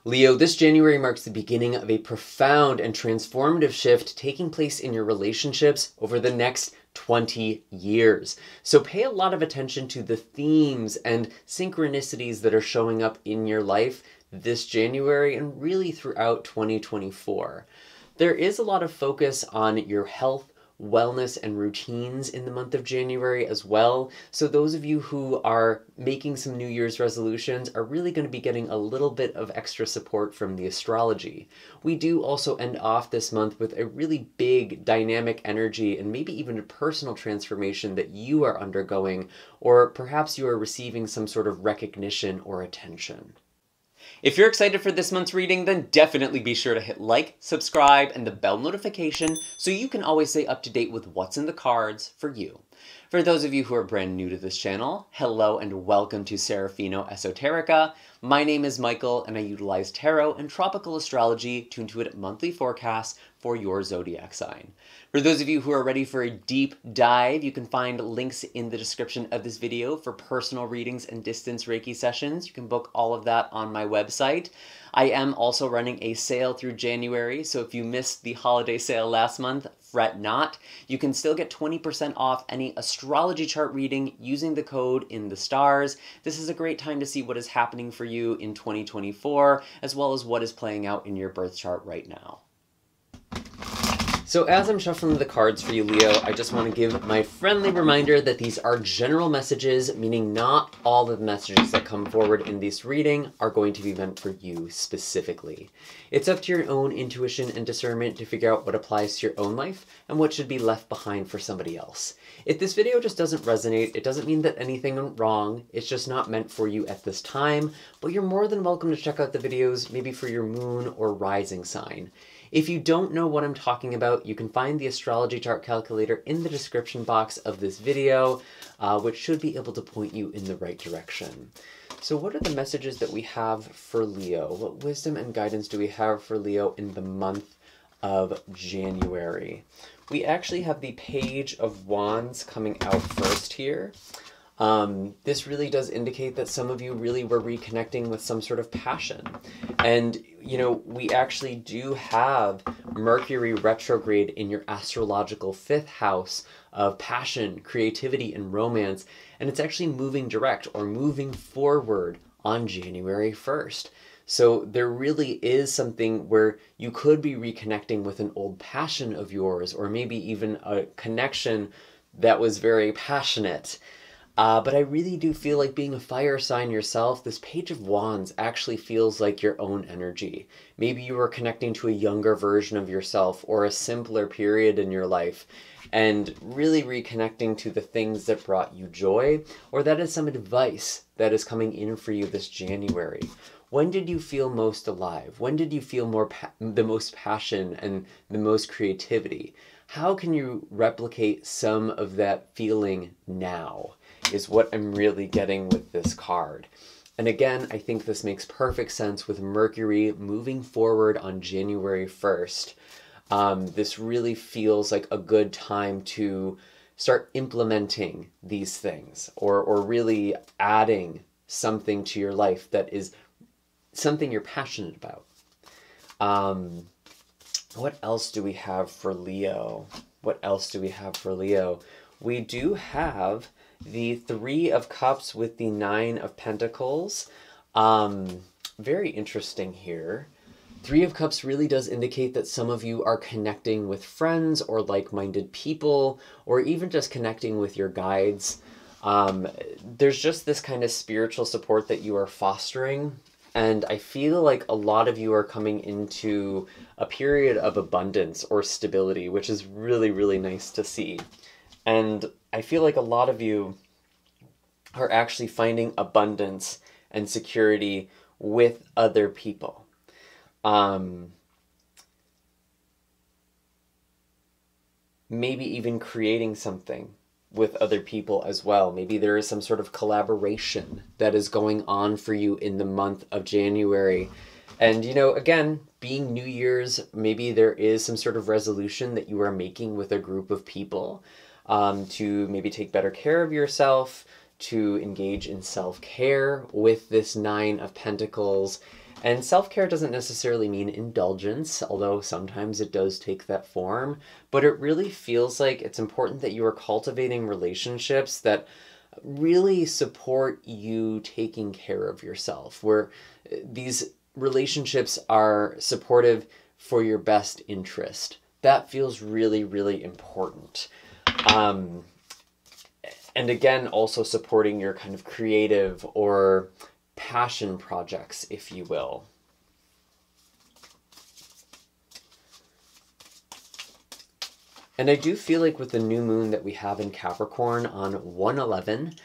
Leo, this January marks the beginning of a profound and transformative shift taking place in your relationships over the next 20 years. So pay a lot of attention to the themes and synchronicities that are showing up in your life this January and really throughout 2024. There is a lot of focus on your health, wellness, and routines in the month of January as well. So those of you who are making some New Year's resolutions are really going to be getting a little bit of extra support from the astrology. We do also end off this month with a really big dynamic energy and maybe even a personal transformation that you are undergoing, or perhaps you are receiving some sort of recognition or attention. If you're excited for this month's reading, then definitely be sure to hit like, subscribe, and the bell notification so you can always stay up to date with what's in the cards for you. For those of you who are brand new to this channel, hello and welcome to Serafino Esoterica. My name is Michael and I utilize tarot and tropical astrology to intuit monthly forecasts for your zodiac sign. For those of you who are ready for a deep dive, you can find links in the description of this video for personal readings and distance Reiki sessions. You can book all of that on my website. I am also running a sale through January, so if you missed the holiday sale last month, fret not. You can still get 20% off any astrology chart reading using the code in the stars. This is a great time to see what is happening for you in 2024, as well as what is playing out in your birth chart right now. So as I'm shuffling the cards for you, Leo, I just want to give my friendly reminder that these are general messages, meaning not all of the messages that come forward in this reading are going to be meant for you specifically. It's up to your own intuition and discernment to figure out what applies to your own life and what should be left behind for somebody else. If this video just doesn't resonate, it doesn't mean that anything went wrong. It's just not meant for you at this time, but you're more than welcome to check out the videos maybe for your moon or rising sign. If you don't know what I'm talking about, you can find the astrology chart calculator in the description box of this video, which should be able to point you in the right direction. So what are the messages that we have for Leo? What wisdom and guidance do we have for Leo in the month of January? We actually have the Page of Wands coming out first here. This really does indicate that some of you really were reconnecting with some sort of passion. And, you know, we actually do have Mercury retrograde in your astrological 5th house of passion, creativity, and romance. And it's actually moving direct or moving forward on January 1st. So there really is something where you could be reconnecting with an old passion of yours, or maybe even a connection that was very passionate. But I really do feel like being a fire sign yourself, this Page of Wands actually feels like your own energy. Maybe you were connecting to a younger version of yourself or a simpler period in your life and really reconnecting to the things that brought you joy, or that is some advice that is coming in for you this January. When did you feel most alive? When did you feel the most passion and the most creativity? How can you replicate some of that feeling now? Is what I'm really getting with this card. And again, I think this makes perfect sense with Mercury moving forward on January 1st. This really feels like a good time to start implementing these things, or really adding something to your life that is something you're passionate about. What else do we have for Leo? What else do we have for Leo? We do have the 3 of Cups with the 9 of Pentacles. Very interesting here. 3 of Cups really does indicate that some of you are connecting with friends or like-minded people, or even just connecting with your guides. There's just this kind of spiritual support that you are fostering. And I feel like a lot of you are coming into a period of abundance or stability, which is really, really nice to see. And I feel like a lot of you are actually finding abundance and security with other people. Maybe even creating something with other people as well. Maybe there is some sort of collaboration that is going on for you in the month of January. And, you know, again, being New Year's, maybe there is some sort of resolution that you are making with a group of people. To maybe take better care of yourself, to engage in self-care with this 9 of Pentacles. And self-care doesn't necessarily mean indulgence, although sometimes it does take that form, but it really feels like it's important that you are cultivating relationships that really support you taking care of yourself, where these relationships are supportive for your best interest. That feels really, really important. And again, also supporting your kind of creative or passion projects, if you will. And I do feel like with the new moon that we have in Capricorn on 1/11,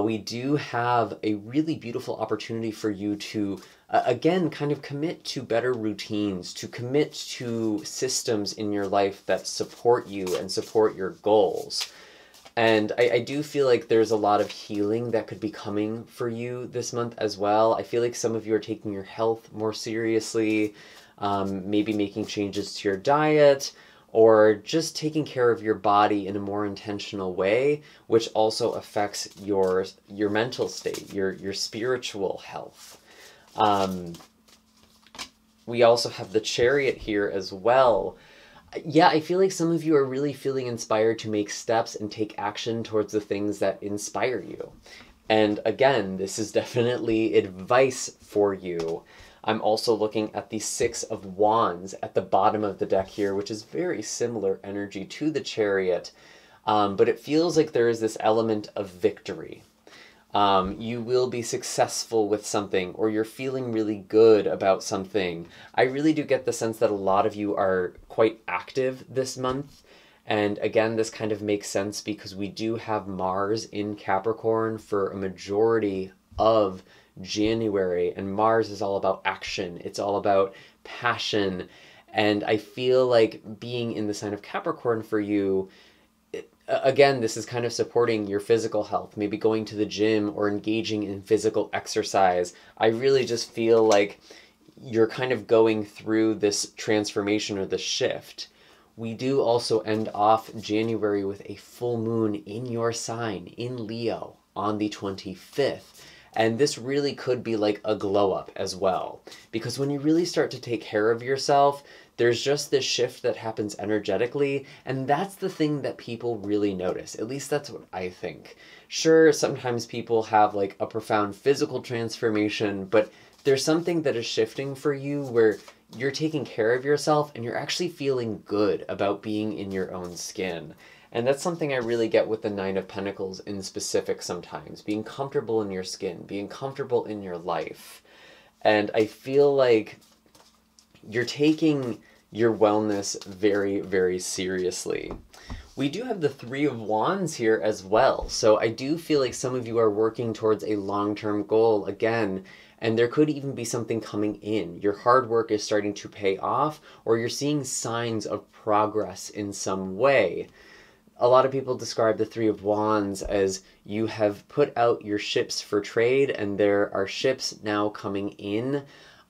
we do have a really beautiful opportunity for you to, again, kind of commit to better routines, to commit to systems in your life that support you and support your goals. And I do feel like there's a lot of healing that could be coming for you this month as well. I feel like some of you are taking your health more seriously, maybe making changes to your diet, or just taking care of your body in a more intentional way, which also affects your mental state, your spiritual health. We also have the Chariot here as well. Yeah, I feel like some of you are really feeling inspired to make steps and take action towards the things that inspire you. And again, this is definitely advice for you. I'm also looking at the Six of Wands at the bottom of the deck here, which is very similar energy to the Chariot, but it feels like there is this element of victory. You will be successful with something, or you're feeling really good about something. I really do get the sense that a lot of you are quite active this month. And again, this kind of makes sense because we do have Mars in Capricorn for a majority of January, and Mars is all about action. It's all about passion. And I feel like being in the sign of Capricorn for you, again, this is kind of supporting your physical health, maybe going to the gym or engaging in physical exercise. I really just feel like you're kind of going through this transformation or the shift. We do also end off January with a full moon in your sign, in Leo, on the 25th. And this really could be like a glow up as well. Because when you really start to take care of yourself, there's just this shift that happens energetically, and that's the thing that people really notice. At least that's what I think. Sure, sometimes people have like a profound physical transformation, but there's something that is shifting for you where you're taking care of yourself and you're actually feeling good about being in your own skin. And that's something I really get with the Nine of Pentacles in specific sometimes. Being comfortable in your skin, being comfortable in your life. And I feel like you're taking your wellness very, very seriously. We do have the Three of Wands here as well. So I do feel like some of you are working towards a long-term goal again, and there could even be something coming in. Your hard work is starting to pay off, or you're seeing signs of progress in some way. A lot of people describe the Three of Wands as you have put out your ships for trade, and there are ships now coming in.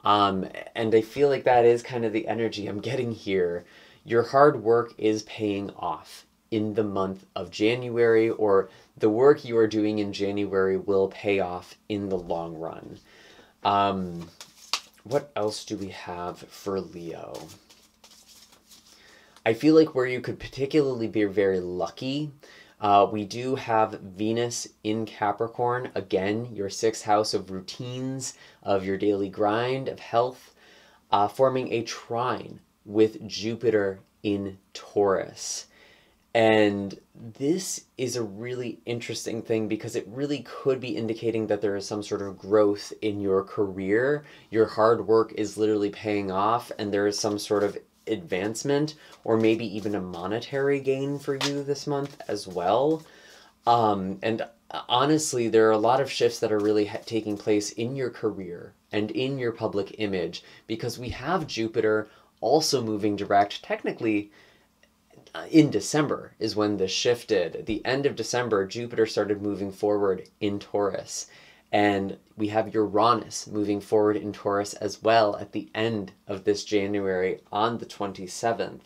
And I feel like that is kind of the energy I'm getting here. Your hard work is paying off in the month of January, or the work you are doing in January will pay off in the long run. What else do we have for Leo? I feel like where you could particularly be very lucky, we do have Venus in Capricorn. Again, your sixth house of routines, of your daily grind, of health, forming a trine with Jupiter in Taurus. And this is a really interesting thing because it really could be indicating that there is some sort of growth in your career. Your hard work is literally paying off, and there is some sort of advancement or maybe even a monetary gain for you this month as well. And honestly, there are a lot of shifts that are really taking place in your career and in your public image because we have Jupiter also moving direct. Technically, in December is when this shifted. At the end of December, Jupiter started moving forward in Taurus. And we have Uranus moving forward in Taurus as well at the end of this January on the 27th.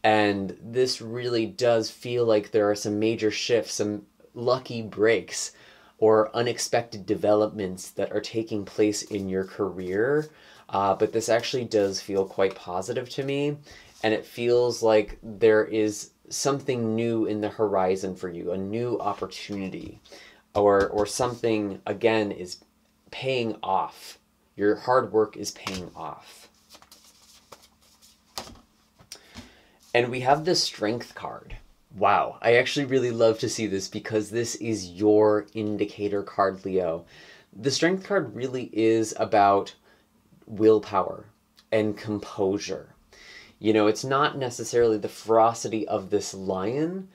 And this really does feel like there are some major shifts, some lucky breaks or unexpected developments that are taking place in your career. But this actually does feel quite positive to me, and it feels like there is something new in the horizon for you, a new opportunity, or something, again, is paying off. Your hard work is paying off. And we have the Strength card. Wow, I actually really love to see this because this is your indicator card, Leo. The Strength card really is about willpower and composure. You know, it's not necessarily the ferocity of this lion,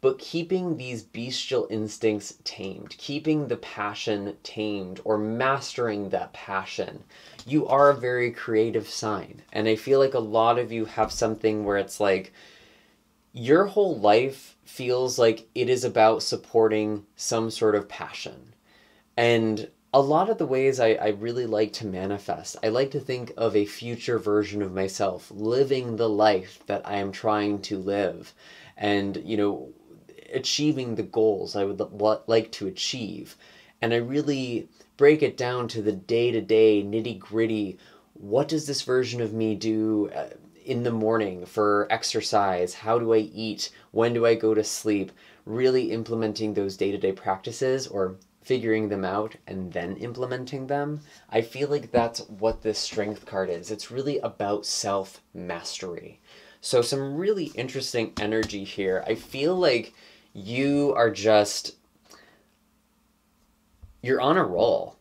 but keeping these bestial instincts tamed, keeping the passion tamed, or mastering that passion. You are a very creative sign, and I feel like a lot of you have something where it's like, your whole life feels like it is about supporting some sort of passion. And a lot of the ways I really like to manifest, I like to think of a future version of myself living the life that I am trying to live, and, you know, achieving the goals I would like to achieve. And I really break it down to the day-to-day nitty-gritty. What does this version of me do in the morning for exercise? How do I eat? When do I go to sleep? Really implementing those day-to-day practices, or figuring them out and then implementing them. I feel like that's what this Strength card is. It's really about self-mastery. So some really interesting energy here. I feel like you are just, you're on a roll.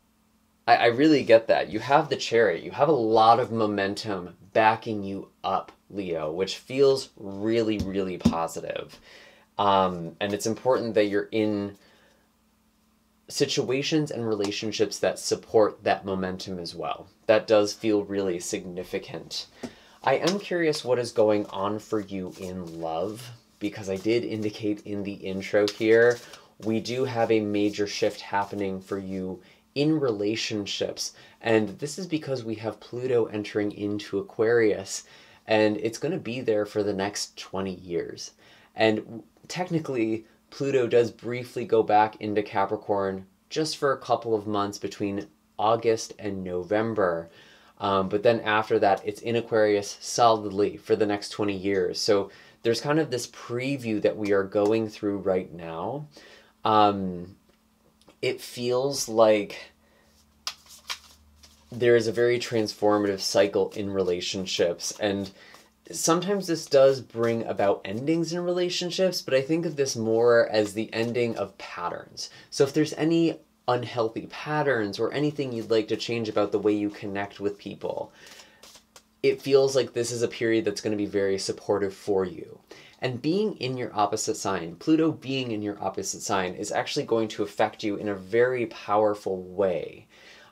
I really get that. You have the Chariot. You have a lot of momentum backing you up, Leo, which feels really, really positive. And it's important that you're in situations and relationships that support that momentum as well. That does feel really significant. I am curious what is going on for you in love, because I did indicate in the intro here, we do have a major shift happening for you in relationships. And this is because we have Pluto entering into Aquarius, and it's going to be there for the next 20 years. And technically, Pluto does briefly go back into Capricorn just for a couple of months between August and November. But then after that, it's in Aquarius solidly for the next 20 years. So there's kind of this preview that we are going through right now. It feels like there is a very transformative cycle in relationships, and sometimes this does bring about endings in relationships, but I think of this more as the ending of patterns. So if there's any unhealthy patterns or anything you'd like to change about the way you connect with people, it feels like this is a period that's going to be very supportive for you. And being in your opposite sign, Pluto being in your opposite sign, is actually going to affect you in a very powerful way.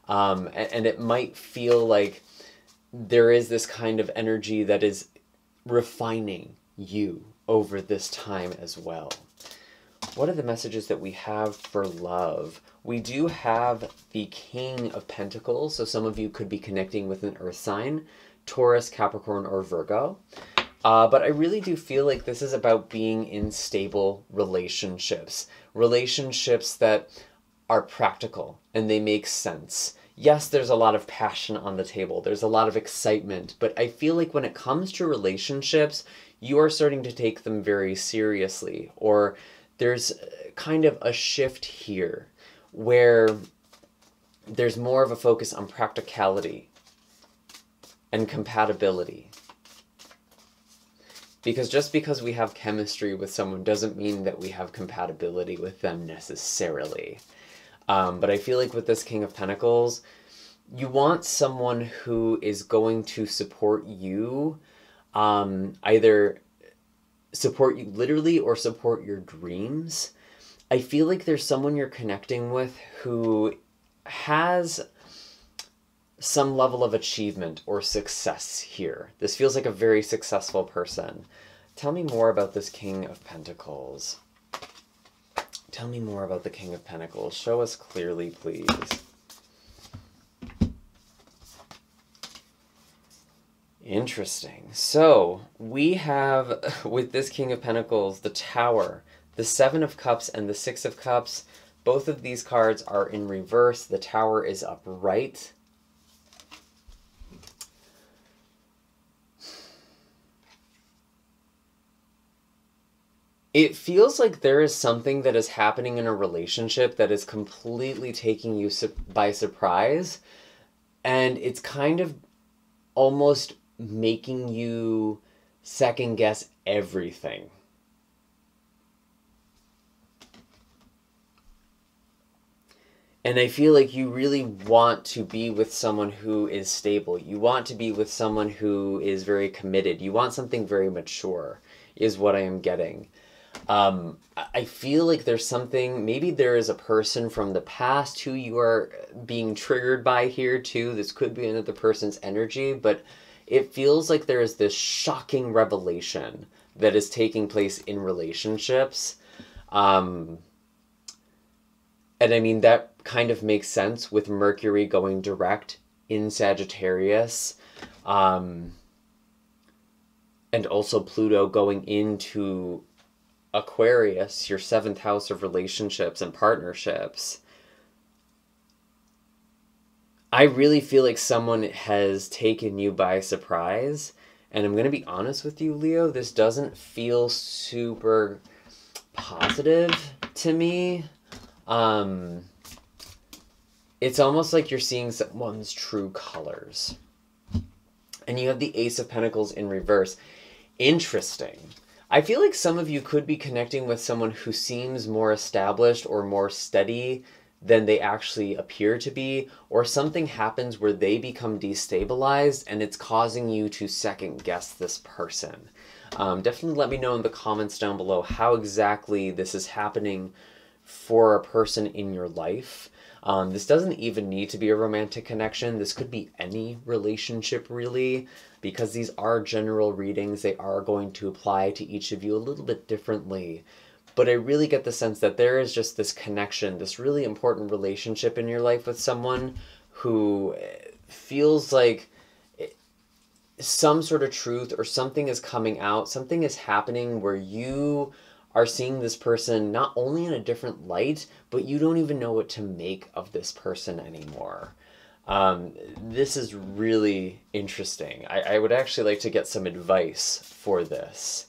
And it might feel like there is this kind of energy that is refining you over this time as well. What are the messages that we have for love? We do have the King of Pentacles, so some of you could be connecting with an earth sign, Taurus, Capricorn, or Virgo. But I really do feel like this is about being in stable relationships. Relationships that are practical and they make sense. Yes, there's a lot of passion on the table. There's a lot of excitement. But I feel like when it comes to relationships, you are starting to take them very seriously. Or there's kind of a shift here where there's more of a focus on practicality and compatibility. Because just because we have chemistry with someone doesn't mean that we have compatibility with them necessarily. But I feel like with this King of Pentacles, you want someone who is going to support you, either support you literally or support your dreams. I feel like there's someone you're connecting with who has some level of achievement or success here. This feels like a very successful person. Tell me more about this King of Pentacles. Tell me more about the King of Pentacles. Show us clearly, please. Interesting. So, we have, with this King of Pentacles, the Tower, the Seven of Cups, and the Six of Cups, Both of these cards are in reverse. The Tower is upright. It feels like there is something that is happening in a relationship that is completely taking you by surprise. And it's kind of almost making you second guess everything. And I feel like you really want to be with someone who is stable. You want to be with someone who is very committed. You want something very mature, is what I am getting. I feel like there's something, maybe there is a person from the past who you are being triggered by here too. This could be another person's energy, but it feels like there is this shocking revelation that is taking place in relationships. And I mean, that kind of makes sense with Mercury going direct in Sagittarius. And also Pluto going into Aquarius, your 7th house of relationships and partnerships. I really feel like someone has taken you by surprise. And I'm going to be honest with you, Leo, this doesn't feel super positive to me. It's almost like you're seeing someone's true colors. And you have the Ace of Pentacles in reverse. Interesting. I feel like some of you could be connecting with someone who seems more established or more steady than they actually appear to be, or something happens where they become destabilized and it's causing you to second guess this person. Definitely let me know in the comments down below how exactly this is happening for a person in your life. This doesn't even need to be a romantic connection. This could be any relationship, really, because these are general readings. They are going to apply to each of you a little bit differently. But I really get the sense that there is just this connection, this really important relationship in your life with someone who feels like some sort of truth or something is coming out, something is happening where you are seeing this person not only in a different light, but you don't even know what to make of this person anymore. This is really interesting. I would actually like to get some advice for this.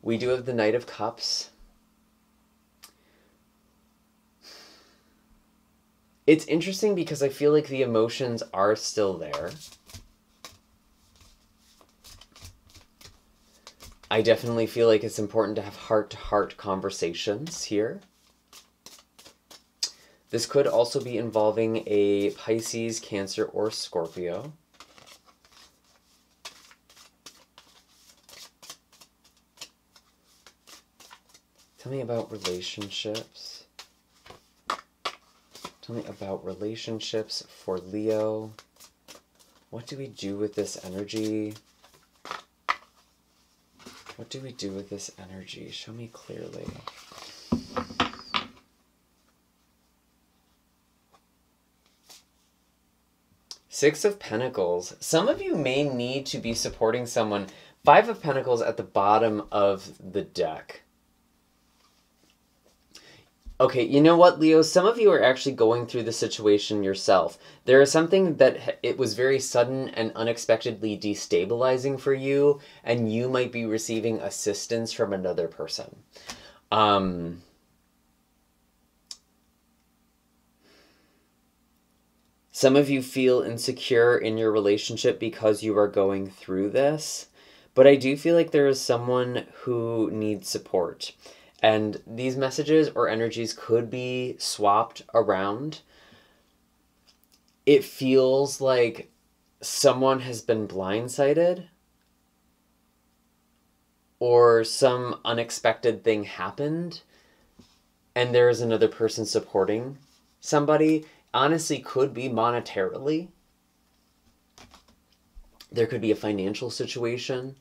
We do have the Knight of Cups. It's interesting because I feel like the emotions are still there. I definitely feel like it's important to have heart-to-heart conversations here. This could also be involving a Pisces, Cancer, or Scorpio. Tell me about relationships. Tell me about relationships for Leo. What do we do with this energy? What do we do with this energy? Show me clearly. Six of Pentacles. Some of you may need to be supporting someone. Five of Pentacles at the bottom of the deck. Okay, you know what, Leo? Some of you are actually going through the situation yourself. There is something that it was very sudden and unexpectedly destabilizing for you, and you might be receiving assistance from another person. Some of you feel insecure in your relationship because you are going through this, but I do feel like there is someone who needs support. And these messages or energies could be swapped around. It feels like someone has been blindsided, or some unexpected thing happened, and there is another person supporting somebody. Honestly, could be monetarily. There could be a financial situation.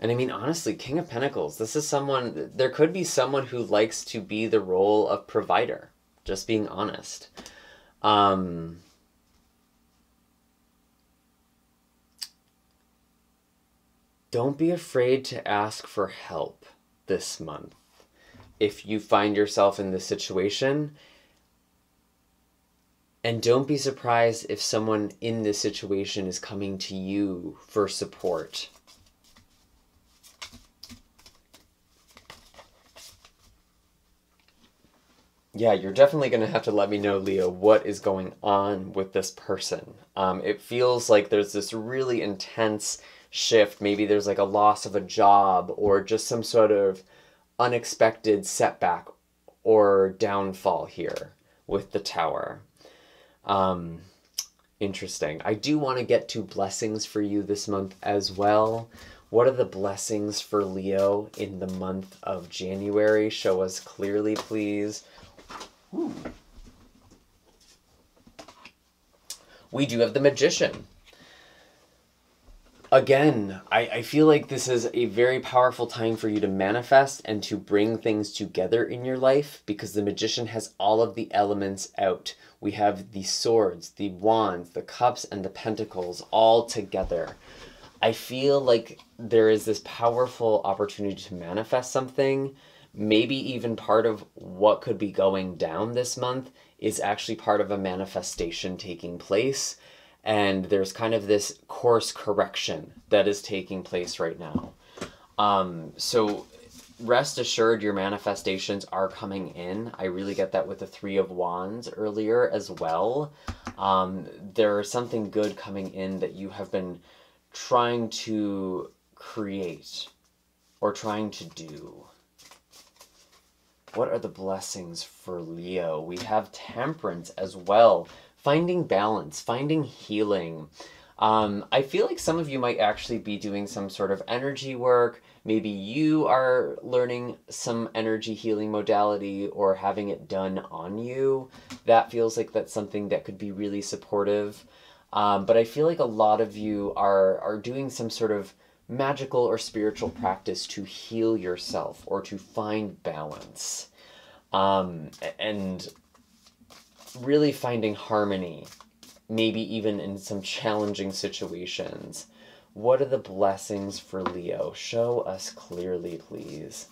And I mean, honestly, King of Pentacles, this is someone, there could be someone who likes to be the role of provider, just being honest. Don't be afraid to ask for help this month. If you find yourself in this situation, and don't be surprised if someone in this situation is coming to you for support. Yeah, you're definitely going to have to let me know, Leo, what is going on with this person. It feels like there's this really intense shift. Maybe there's like a loss of a job or just some sort of unexpected setback or downfall here with the Tower. Interesting. I do want to get to blessings for you this month as well. What are the blessings for Leo in the month of January? Show us clearly, please. Ooh. We do have the Magician. Again, I feel like this is a very powerful time for you to manifest and to bring things together in your life, because the Magician has all of the elements out. We have the swords, the wands, the cups, and the pentacles all together. I feel like there is this powerful opportunity to manifest something. Maybe even part of what could be going down this month is actually part of a manifestation taking place. And there's kind of this course correction that is taking place right now. So rest assured your manifestations are coming in. I really get that with the Three of Wands earlier as well. There is something good coming in that you have been trying to create or trying to do. What are the blessings for Leo? We have Temperance as well. Finding balance, finding healing. I feel like some of you might actually be doing some sort of energy work. Maybe you are learning some energy healing modality or having it done on you. That feels like that's something that could be really supportive. But I feel like a lot of you are doing some sort of magical or spiritual practice to heal yourself or to find balance. And really finding harmony, maybe even in some challenging situations. What are the blessings for Leo? Show us clearly, please.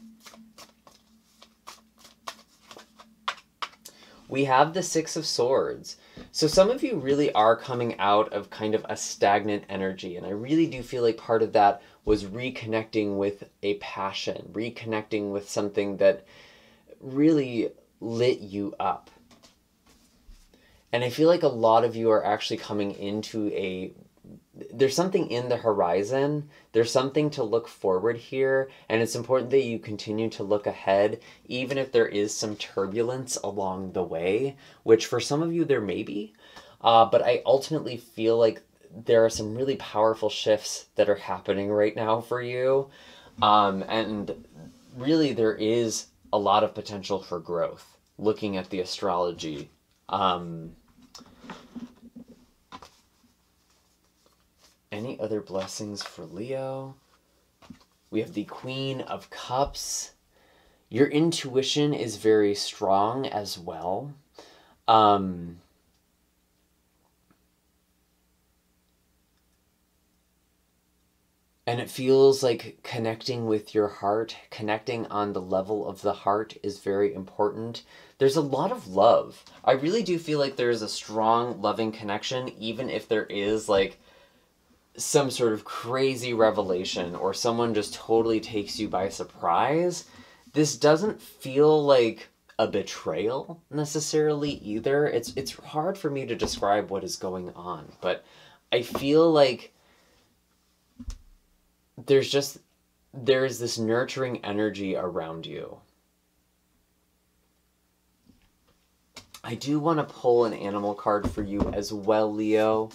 We have the Six of Swords. So some of you really are coming out of kind of a stagnant energy, and I really do feel like part of that was reconnecting with a passion, reconnecting with something that really lit you up. And I feel like a lot of you are actually coming into there's something in the horizon. There's something to look forward here. And it's important that you continue to look ahead, even if there is some turbulence along the way, which for some of you there may be. But I ultimately feel like there are some really powerful shifts that are happening right now for you. And really there is a lot of potential for growth, looking at the astrology. Any other blessings for Leo? We have the Queen of Cups. Your intuition is very strong as well. And it feels like connecting with your heart, connecting on the level of the heart is very important. There's a lot of love. I really do feel like there's a strong, loving connection, even if there is like some sort of crazy revelation or someone just totally takes you by surprise. This doesn't feel like a betrayal necessarily either. It's hard for me to describe what is going on, but I feel like there's this nurturing energy around you. I do want to pull an animal card for you as well, Leo.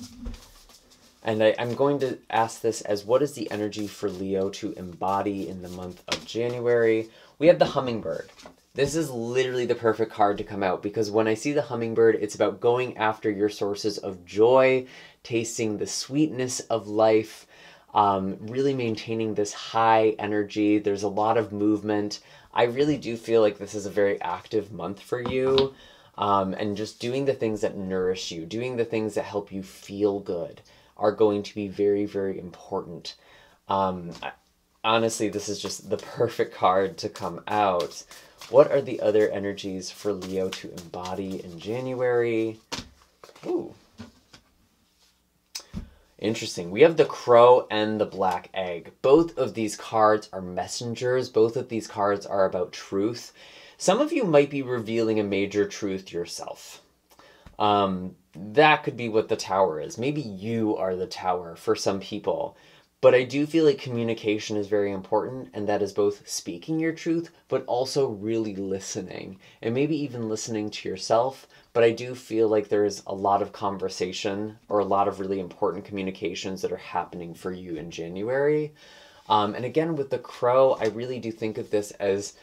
And I'm going to ask this as, what is the energy for Leo to embody in the month of January? We have the hummingbird. This is literally the perfect card to come out, because when I see the hummingbird, it's about going after your sources of joy, tasting the sweetness of life, really maintaining this high energy. There's a lot of movement. I really do feel like this is a very active month for you. And just doing the things that nourish you, doing the things that help you feel good are going to be very, very important. Honestly, this is just the perfect card to come out. What are the other energies for Leo to embody in January? Ooh. Interesting. We have the Crow and the Black Egg. Both of these cards are messengers. Both of these cards are about truth. Some of you might be revealing a major truth yourself. That could be what the Tower is. Maybe you are the Tower for some people. But I do feel like communication is very important, and that is both speaking your truth, but also really listening, and maybe even listening to yourself. But I do feel like there's a lot of conversation or a lot of really important communications that are happening for you in January. And again, with the Crow, I really do think of this as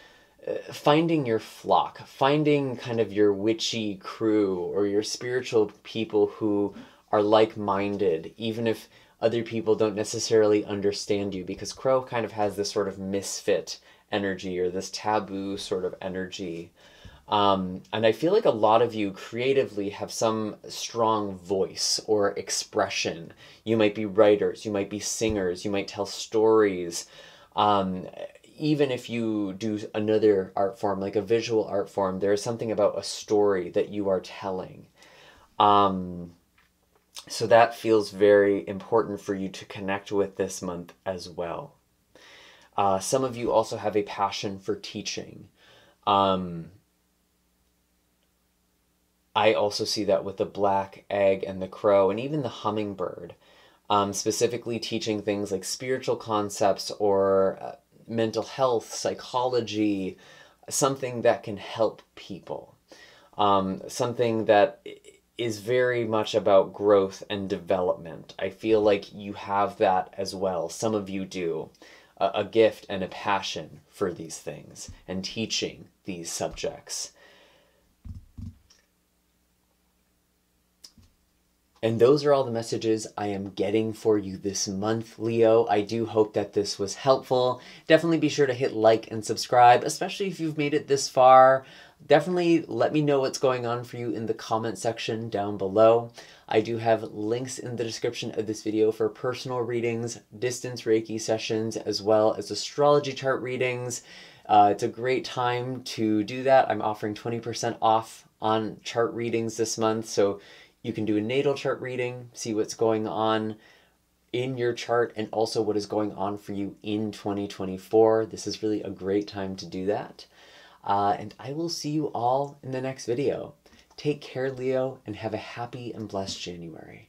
finding your flock, finding kind of your witchy crew or your spiritual people who are like-minded, even if other people don't necessarily understand you, because Crow kind of has this sort of misfit energy or this taboo sort of energy. And I feel like a lot of you creatively have some strong voice or expression. You might be writers, you might be singers, you might tell stories. Even if you do another art form, like a visual art form, there's something about a story that you are telling. So that feels very important for you to connect with this month as well. Some of you also have a passion for teaching. I also see that with the Black Egg and the Crow and even the Hummingbird, specifically teaching things like spiritual concepts or mental health, psychology, something that can help people, something that is very much about growth and development. I feel like you have that as well. Some of you do. A gift and a passion for these things and teaching these subjects. And those are all the messages I am getting for you this month, Leo. I do hope that this was helpful. Definitely be sure to hit like and subscribe, especially if you've made it this far. Definitely let me know what's going on for you in the comment section down below. I do have links in the description of this video for personal readings, distance Reiki sessions, as well as astrology chart readings. It's a great time to do that. I'm offering 20% off on chart readings this month, so you can do a natal chart reading, see what's going on in your chart and also what is going on for you in 2024. This is really a great time to do that. And I will see you all in the next video. Take care, Leo, and have a happy and blessed January.